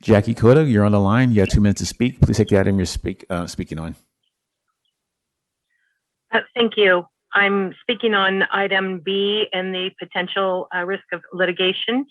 Jackie Cota, you're on the line. You have 2 minutes to speak. Please take the item you're speaking on. Thank you. I'm speaking on item B and the potential risk of litigation.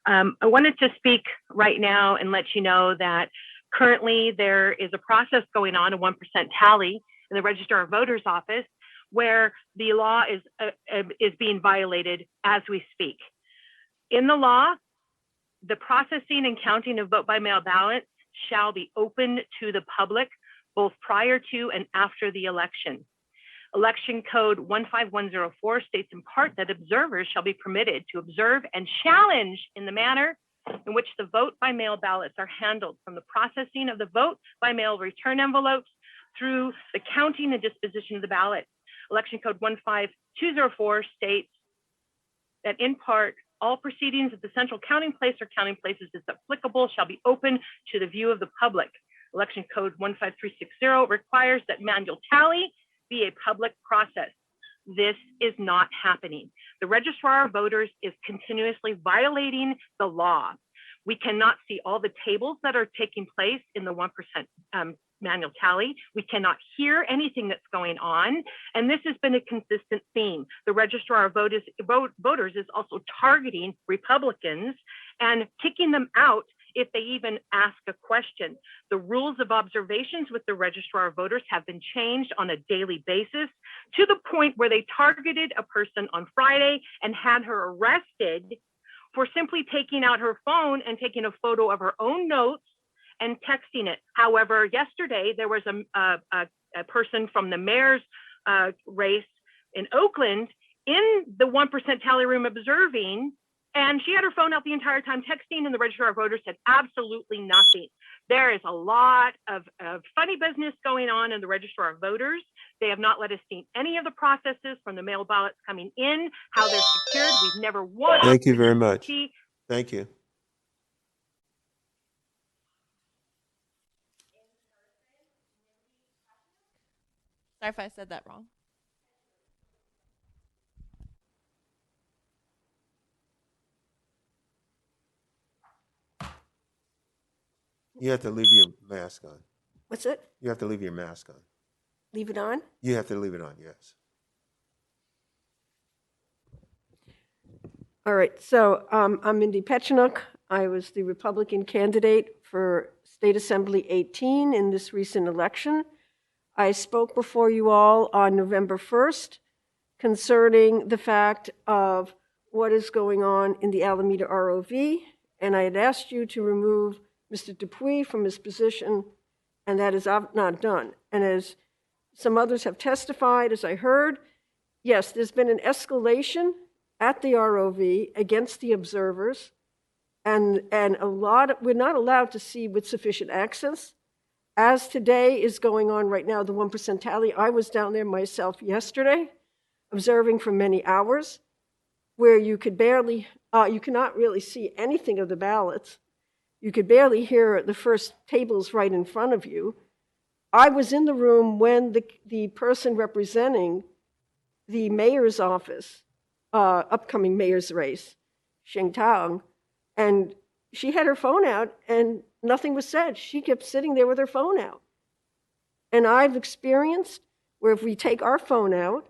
I wanted to speak right now and let you know that currently there is a process going on, a 1% tally in the Registrar of Voters office, where the law is being violated as we speak. In the law, the processing and counting of vote by mail ballots shall be open to the public, both prior to and after the election. Election Code 15104 states in part that observers shall be permitted to observe and challenge in the manner in which the vote by mail ballots are handled, from the processing of the vote by mail return envelopes through the counting and disposition of the ballot. Election Code 15204 states that in part, all proceedings at the central counting place or counting places as applicable shall be open to the view of the public. Election Code 15360 requires that manual tally be a public process. This is not happening. The Registrar of Voters is continuously violating the law. We cannot see all the tables that are taking place in the 1% manual tally. We cannot hear anything that's going on. And this has been a consistent theme. The Registrar of Voters is also targeting Republicans and kicking them out if they even ask a question. The rules of observations with the Registrar of Voters have been changed on a daily basis, to the point where they targeted a person on Friday and had her arrested for simply taking out her phone and taking a photo of her own notes and texting it. However, yesterday there was a person from the mayor's race in Oakland in the 1% tally room observing, and she had her phone out the entire time texting, and the Registrar of Voters said absolutely nothing. There is a lot of funny business going on in the Registrar of Voters. They have not let us see any of the processes from the mail ballots coming in, how they're secured. We've never once. Thank you very much. Thank you. Sorry if I said that wrong. You have to leave your mask on. What's it? You have to leave your mask on. Leave it on? You have to leave it on, yes. All right, so I'm Mindy Petchenuk. I was the Republican candidate for State Assembly 18 in this recent election. I spoke before you all on November 1st concerning the fact of what is going on in the Alameda ROV, and I had asked you to remove Mr. Dupuy from his position, and that is not done. And as some others have testified, as I heard, yes, there's been an escalation at the ROV against the observers, and we're not allowed to see with sufficient access. As today is going on right now, the 1% tally, I was down there myself yesterday, observing for many hours, where you cannot really see anything of the ballots. You could barely hear the first tables right in front of you. I was in the room when the person representing the mayor's office, upcoming mayor's race, Xing Tang, and she had her phone out and nothing was said. She kept sitting there with her phone out. And I've experienced where if we take our phone out,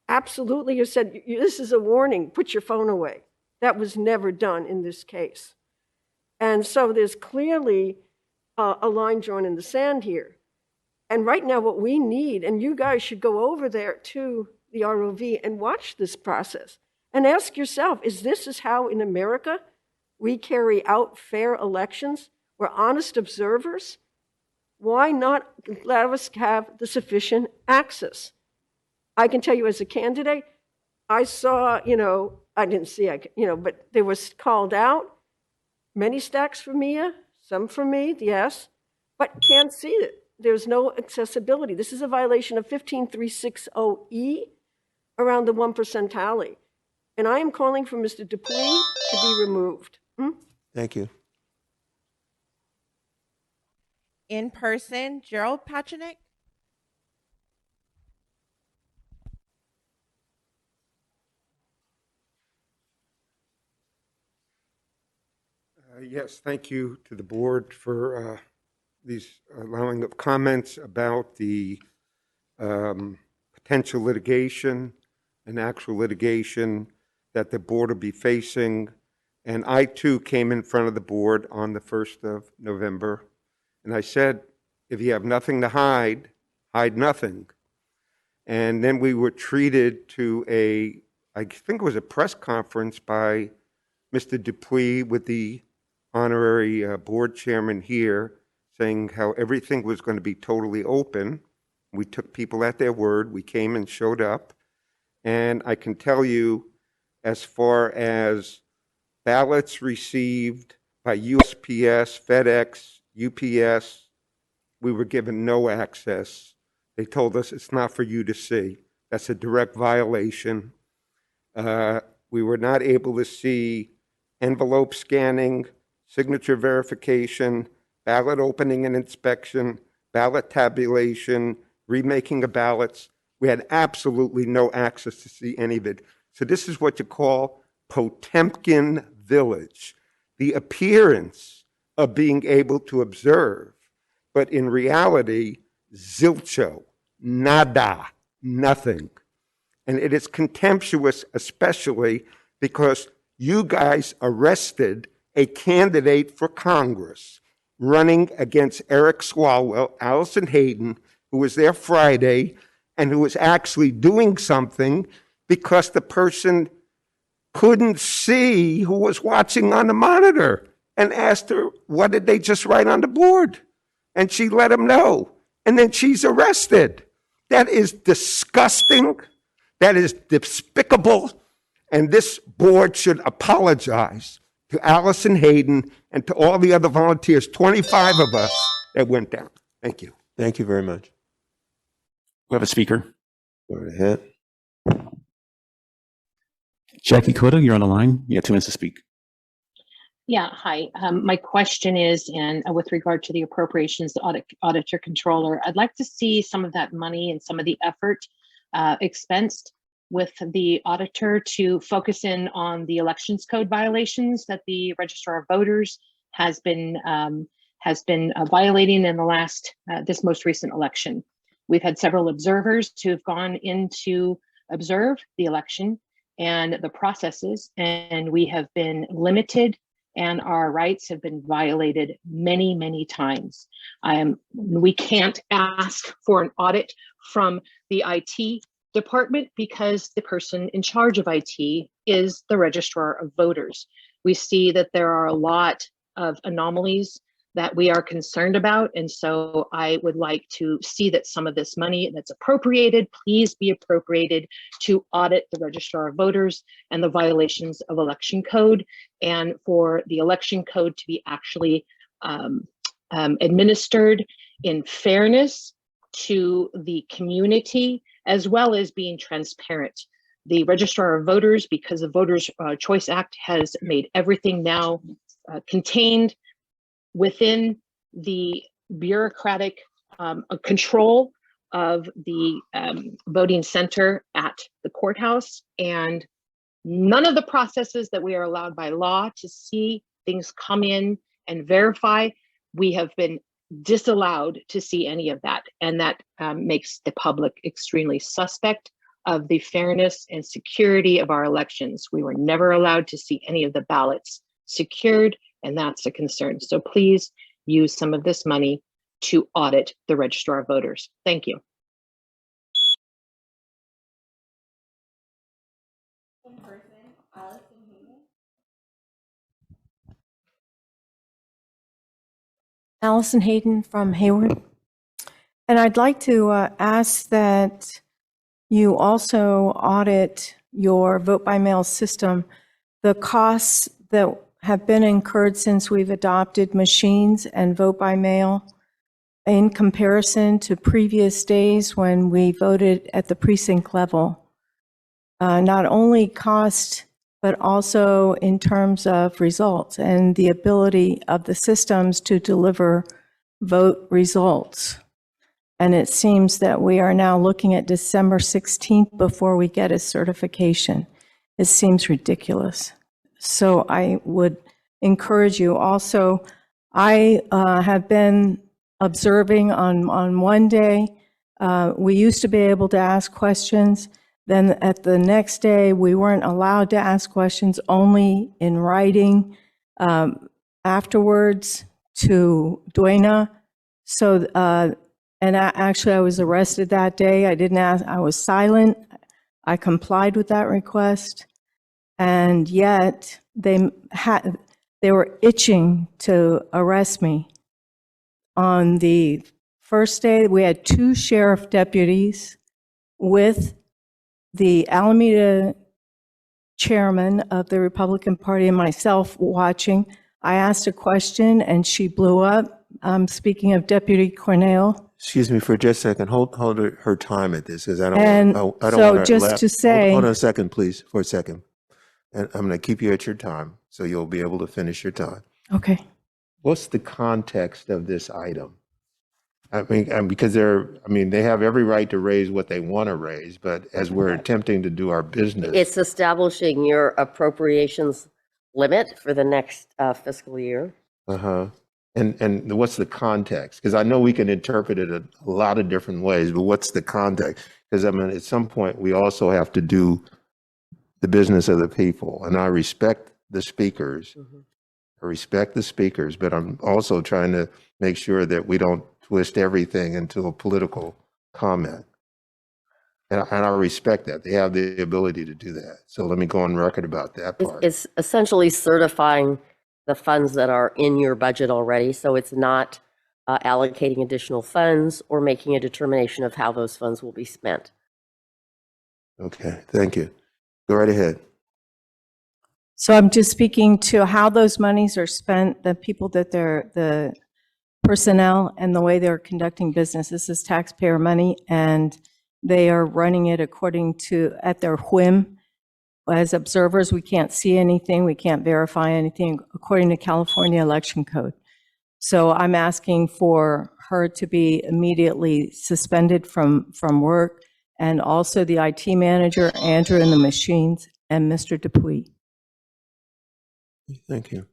absolutely, you said, this is a warning, put your phone away. That was never done in this case. And so there's clearly a line drawn in the sand here. And right now what we need, and you guys should go over there to the ROV and watch this process and ask yourself, is how in America we carry out fair elections? We're honest observers. Why not let us have the sufficient access? I can tell you as a candidate, I saw, I didn't see, but there was called out, many stacks for Mia, some for me, yes, but can't see it. There's no accessibility. This is a violation of 15360E around the 1% tally. And I am calling for Mr. Dupuy to be removed. Thank you. In person, Gerald Pachinek. Yes, thank you to the board for these allowing of comments about the potential litigation and actual litigation that the board will be facing. And I too came in front of the board on the 1st of November. And I said, if you have nothing to hide, hide nothing. And then we were treated to I think it was a press conference by Mr. Dupuis with the honorary board chairman here, saying how everything was going to be totally open. We took people at their word. We came and showed up. And I can tell you, as far as ballots received by USPS, FedEx, UPS, we were given no access. They told us it's not for you to see. That's a direct violation. We were not able to see envelope scanning, signature verification, ballot opening and inspection, ballot tabulation, remaking of ballots. We had absolutely no access to see any of it. So this is what you call Potemkin Village, the appearance of being able to observe, but in reality, zilcho, nada, nothing. And it is contemptuous, especially because you guys arrested a candidate for Congress running against Eric Swalwell, Allison Hayden, who was there Friday, and who was actually doing something because the person couldn't see who was watching on the monitor, and asked her, what did they just write on the board? And she let him know. And then she's arrested. That is disgusting. That is despicable. And this board should apologize to Allison Hayden and to all the other volunteers, 25 of us that went down. Thank you. Thank you very much. We have a speaker. Go right ahead. Jackie Cotto, you're on the line. You have 2 minutes to speak. Yeah, hi. My question is, and with regard to the appropriations, the auditor controller, I'd like to see some of that money and some of the effort expensed with the auditor to focus in on the elections code violations that the Registrar of Voters has been violating in the last this most recent election. We've had several observers who have gone in to observe the election and the processes, and we have been limited and our rights have been violated many, many times. We can't ask for an audit from the IT department because the person in charge of IT is the Registrar of Voters. We see that there are a lot of anomalies that we are concerned about. And so I would like to see that some of this money that's appropriated, please be appropriated to audit the Registrar of Voters and the violations of election code, and for the election code to be actually administered in fairness to the community, as well as being transparent. The Registrar of Voters, because the Voters' Choice Act has made everything now contained within the bureaucratic control of the voting center at the courthouse, and none of the processes that we are allowed by law to see things come in and verify, we have been disallowed to see any of that. And that makes the public extremely suspect of the fairness and security of our elections. We were never allowed to see any of the ballots secured, and that's a concern. So please use some of this money to audit the Registrar of Voters. Thank you. Allison Hayden from Hayward. And I'd like to ask that you also audit your vote-by-mail system. The costs that have been incurred since we've adopted machines and vote-by-mail in comparison to previous days when we voted at the precinct level. Not only cost, but also in terms of results and the ability of the systems to deliver vote results. And it seems that we are now looking at December 16th before we get a certification. It seems ridiculous. So I would encourage you. Also, I have been observing on one day. We used to be able to ask questions. Then at the next day, we weren't allowed to ask questions, only in writing afterwards to Duena. So, actually, I was arrested that day. I didn't ask, I was silent. I complied with that request. And yet, they were itching to arrest me. On the first day, we had 2 sheriff deputies with the Alameda chairman of the Republican Party and myself watching. I asked a question and she blew up. Speaking of Deputy Cornell. Excuse me for just a second. Hold her time at this, because I don't And want to so just to say. Hold on a second, please, for a second. And I'm going to keep you at your time, so you'll be able to finish your time. Okay. What's the context of this item? I mean, because they have every right to raise what they want to raise, but as we're attempting to do our business. It's establishing your appropriations limit for the next fiscal year. Uh-huh. And what's the context? Because I know we can interpret it a lot of different ways, but what's the context? Because at some point, we also have to do the business of the people. And I respect the speakers. Mm-hmm. I respect the speakers, but I'm also trying to make sure that we don't twist everything into a political comment. And I respect that. They have the ability to do that. So let me go on record about that part. It's essentially certifying the funds that are in your budget already. So it's not allocating additional funds or making a determination of how those funds will be spent. Okay, thank you. Go right ahead. So I'm just speaking to how those monies are spent, the people that the personnel and the way they're conducting business. This is taxpayer money and they are running it according to, at their whim. As observers, we can't see anything, we can't verify anything according to California Election Code. So I'm asking for her to be immediately suspended from work, and also the IT manager, Andrew, and the machines, and Mr. Dupuy. Thank you.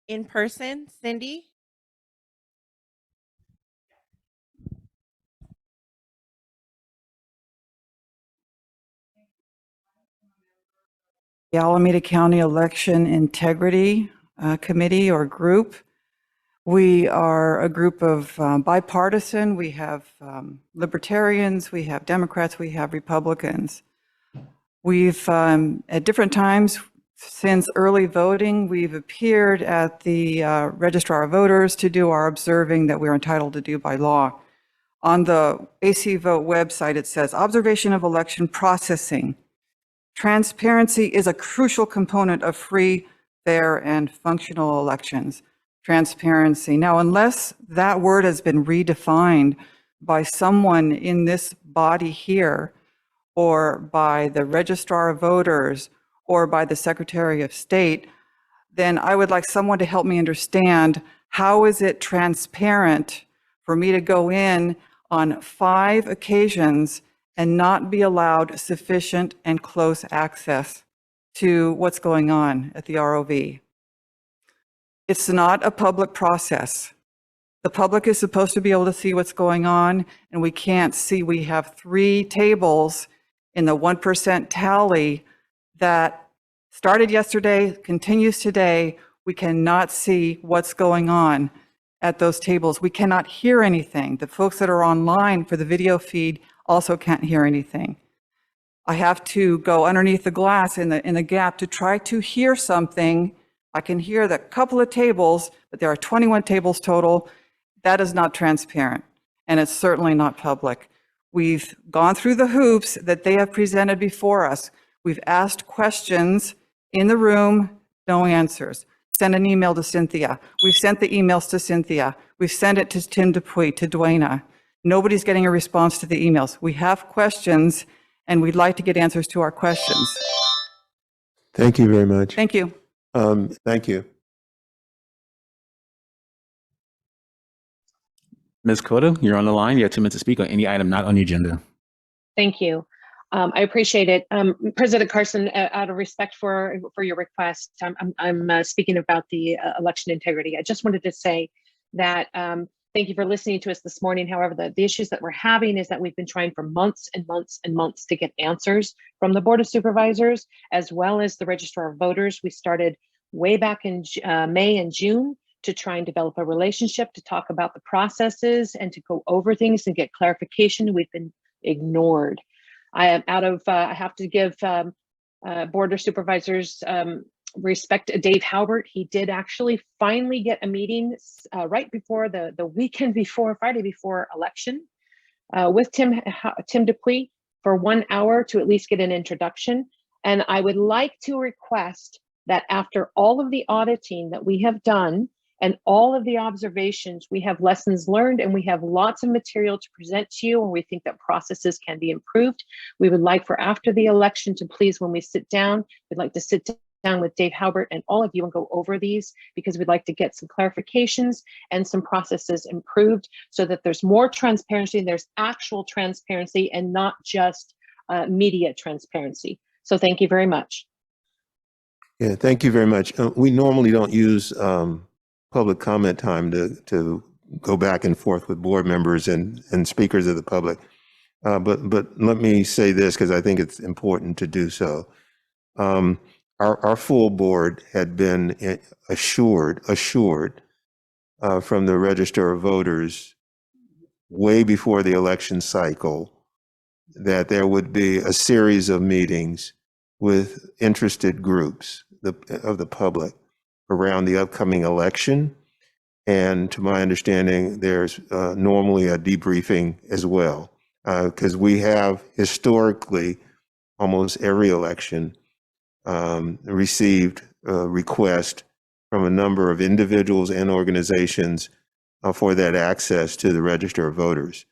In person, Cindy? The Alameda County Election Integrity Committee or group. We are a group of bipartisan. We have libertarians, we have Democrats, we have Republicans. We've, at different times since early voting, we've appeared at the Registrar of Voters to do our observing that we're entitled to do by law. On the AC Vote website, it says, observation of election processing. Transparency is a crucial component of free, fair, and functional elections. Transparency. Now, unless that word has been redefined by someone in this body here, or by the Registrar of Voters, or by the Secretary of State, then I would like someone to help me understand how is it transparent for me to go in on 5 occasions and not be allowed sufficient and close access to what's going on at the ROV. It's not a public process. The public is supposed to be able to see what's going on, and we can't see. We have 3 tables in the 1% tally that started yesterday, continues today. We cannot see what's going on at those tables. We cannot hear anything. The folks that are online for the video feed also can't hear anything. I have to go underneath the glass in the gap to try to hear something. I can hear the couple of tables, but there are 21 tables total. That is not transparent, and it's certainly not public. We've gone through the hoops that they have presented before us. We've asked questions in the room, no answers. Send an email to Cynthia. We've sent the emails to Cynthia. We've sent it to Tim Dupuy, to Duena. Nobody's getting a response to the emails. We have questions, and we'd like to get answers to our questions. Thank you very much. Thank you. Thank you. Ms. Cota, you're on the line. You have 2 minutes to speak on any item not on the agenda. Thank you. I appreciate it. President Carson, out of respect for your request, I'm speaking about the election integrity. I just wanted to say that thank you for listening to us this morning. However, the issues that we're having is that we've been trying for months and months and months to get answers from the Board of Supervisors, as well as the Registrar of Voters. We started way back in May and June to try and develop a relationship, to talk about the processes and to go over things and get clarification. We've been ignored. I am out of, I have to give Board of Supervisors respect to Dave Halbert. He did actually finally get a meeting right before the weekend before, Friday before election, with Tim Dupuy for 1 hour to at least get an introduction. And I would like to request that after all of the auditing that we have done and all of the observations, we have lessons learned and we have lots of material to present to you, and we think that processes can be improved. We would like for after the election to please, when we sit down, we'd like to sit down with Dave Halbert and all of you and go over these, because we'd like to get some clarifications and some processes improved so that there's more transparency, there's actual transparency and not just media transparency. So thank you very much. Yeah, thank you very much. We normally don't use public comment time to go back and forth with board members and speakers of the public. But let me say this, because I think it's important to do so. Our full board had been assured from the Register of Voters way before the election cycle that there would be a series of meetings with interested groups of the public around the upcoming election. And to my understanding, there's normally a debriefing as well, because we have historically, almost every election, received a request from a number of individuals and organizations for that access to the Register of Voters.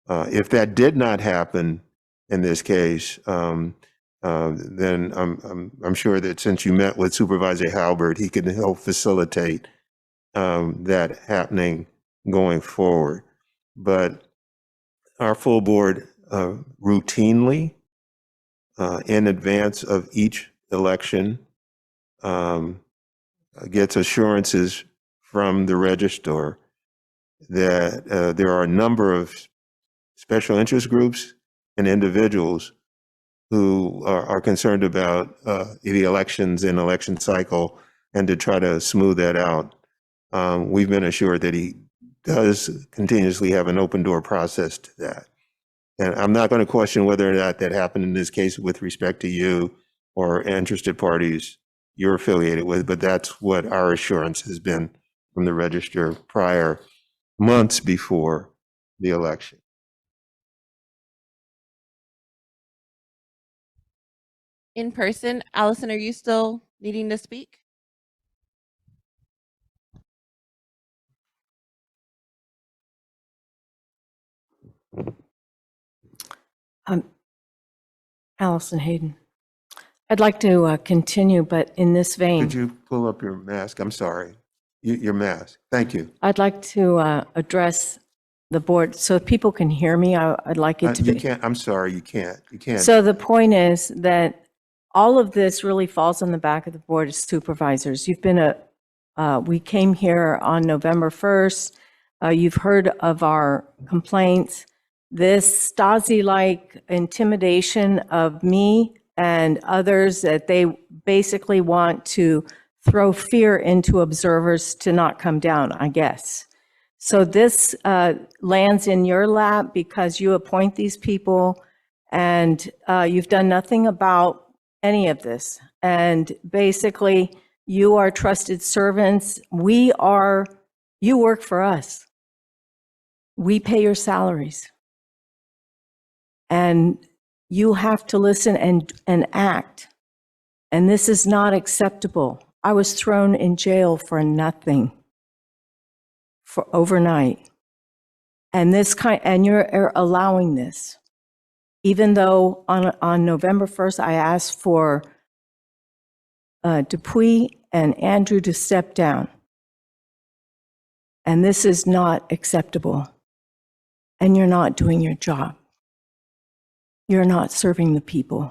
If that did not happen in this case, then I'm sure that since you met with Supervisor Halbert, he can help facilitate that happening going forward. But our full board routinely, in advance of each election, gets assurances from the registrar that there are a number of special interest groups and individuals who are concerned about the elections and election cycle, and to try to smooth that out. We've been assured that he does continuously have an open door process to that. And I'm not going to question whether or not that happened in this case with respect to you or interested parties you're affiliated with, but that's what our assurance has been from the register prior, months before the election. In person, Allison, are you still needing to speak? Allison Hayden. I'd like to continue, but in this vein. Could you pull up your mask? I'm sorry. Your mask. Thank you. I'd like to address the board so if people can hear me. I'd like it to be. You can't. I'm sorry. You can't. You can't. So the point is that all of this really falls on the back of the Board of Supervisors. You've been we came here on November 1st. You've heard of our complaints. This Stasi-like intimidation of me and others, that they basically want to throw fear into observers to not come down, I guess. So this lands in your lap because you appoint these people, and you've done nothing about any of this. And basically, you are trusted servants. You work for us. We pay your salaries. And you have to listen and act. And this is not acceptable. I was thrown in jail for nothing, for overnight. And you're allowing this. Even though on November 1st, I asked for Dupuy and Andrew to step down. And this is not acceptable. And you're not doing your job. you're not serving the people.